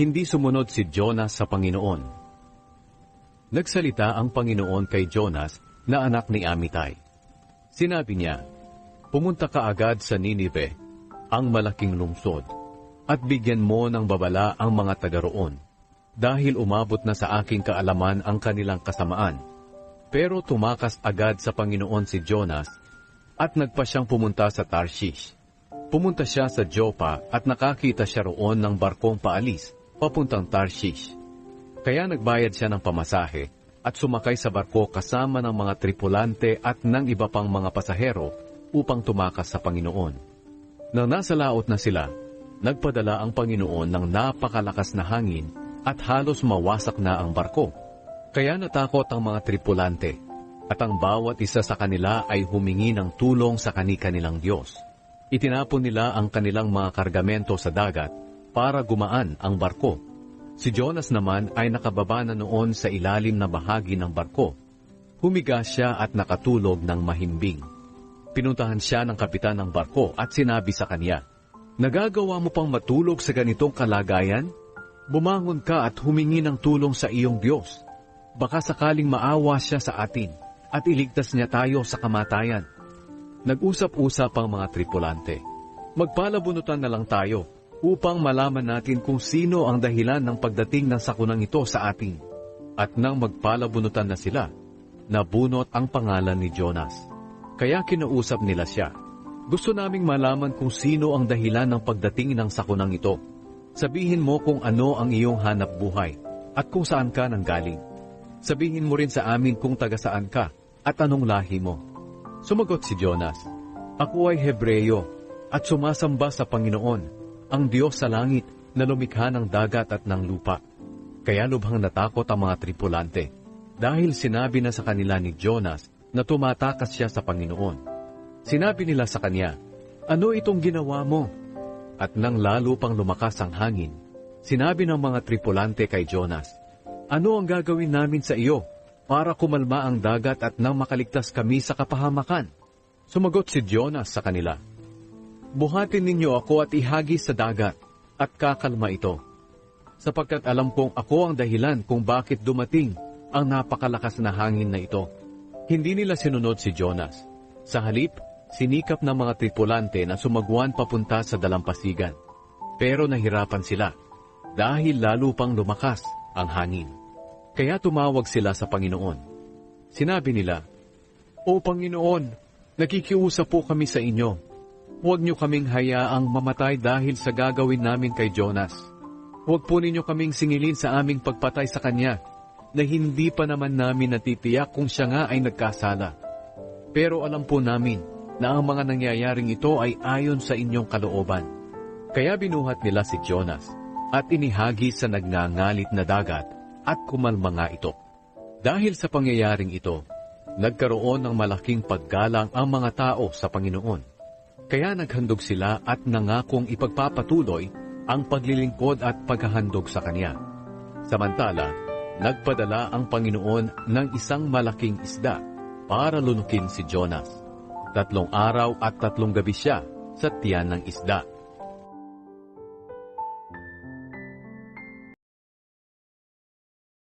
Hindi sumunod si Jonas sa Panginoon. Nagsalita ang Panginoon kay Jonas na anak ni Amitay. Sinabi niya, "Pumunta ka agad sa Ninive, ang malaking lungsod, at bigyan mo ng babala ang mga taga roon, dahil umabot na sa aking kaalaman ang kanilang kasamaan." Pero tumakas agad sa Panginoon si Jonas at nagpa siyang pumunta sa Tarshish. Pumunta siya sa Joppa at nakakita siya roon ng barkong paalis, papuntang Tarshish. Kaya nagbayad siya ng pamasahe at sumakay sa barko kasama ng mga tripulante at ng iba pang mga pasahero upang tumakas sa Panginoon. Nang nasa laot na sila, nagpadala ang Panginoon ng napakalakas na hangin at halos mawasak na ang barko. Kaya natakot ang mga tripulante, at ang bawat isa sa kanila ay humingi ng tulong sa kani-kanilang Diyos. Itinapon nila ang kanilang mga kargamento sa dagat para gumaan ang barko. Si Jonas naman ay nakababa na noon sa ilalim na bahagi ng barko. Humiga siya at nakatulog ng mahimbing. Pinuntahan siya ng kapitan ng barko at sinabi sa kanya, "Nagagawa mo pang matulog sa ganitong kalagayan? Bumangon ka at humingi ng tulong sa iyong Diyos. Baka sakaling maawa siya sa atin at iligtas niya tayo sa kamatayan." Nag-usap-usap ang mga tripulante. "Magpalabunutan na lang tayo upang malaman natin kung sino ang dahilan ng pagdating ng sakunang ito sa atin." At nang magpalabunutan na sila, nabunot ang pangalan ni Jonas. Kaya kinausap nila siya, "Gusto naming malaman kung sino ang dahilan ng pagdating ng sakunang ito. Sabihin mo kung ano ang iyong hanap buhay at kung saan ka nanggaling. Sabihin mo rin sa amin kung taga saan ka at anong lahi mo." Sumagot si Jonas, "Ako ay Hebreyo at sumasamba sa Panginoon, ang Diyos sa langit na lumikha ng dagat at ng lupa." Kaya lubhang natakot ang mga tripulante dahil sinabi na sa kanila ni Jonas na tumatakas siya sa Panginoon. Sinabi nila sa kanya, "Ano itong ginawa mo?" At nang lalo pang lumakas ang hangin, sinabi ng mga tripulante kay Jonas, "Ano ang gagawin namin sa iyo para kumalma ang dagat at nang makaligtas kami sa kapahamakan?" Sumagot si Jonas sa kanila, "Buhatin ninyo ako at ihagis sa dagat at kakalma ito, sapagkat alam kong ako ang dahilan kung bakit dumating ang napakalakas na hangin na ito." Hindi nila sinunod si Jonas. Sa halip, sinikap ng mga tripulante na sumagwan papunta sa dalampasigan. Pero nahirapan sila dahil lalo pang lumakas ang hangin. Kaya tumawag sila sa Panginoon. Sinabi nila, "O Panginoon, nakikiusap po kami sa inyo. Huwag niyo kaming hayaang mamatay dahil sa gagawin namin kay Jonas. Huwag po ninyo kaming singilin sa aming pagpatay sa kanya, na hindi pa naman namin natitiyak kung siya nga ay nagkasala. Pero alam po namin na ang mga nangyayaring ito ay ayon sa inyong kalooban." Kaya binuhat nila si Jonas at inihagi sa nagngangalit na dagat at kumalma nga ito. Dahil sa pangyayaring ito, nagkaroon ng malaking paggalang ang mga tao sa Panginoon. Kaya naghandog sila at nangakong ipagpapatuloy ang paglilingkod at paghahandog sa Kanya. Samantala, nagpadala ang Panginoon ng isang malaking isda para lunukin si Jonas. 3 araw at 3 gabi siya sa tiyan ng isda.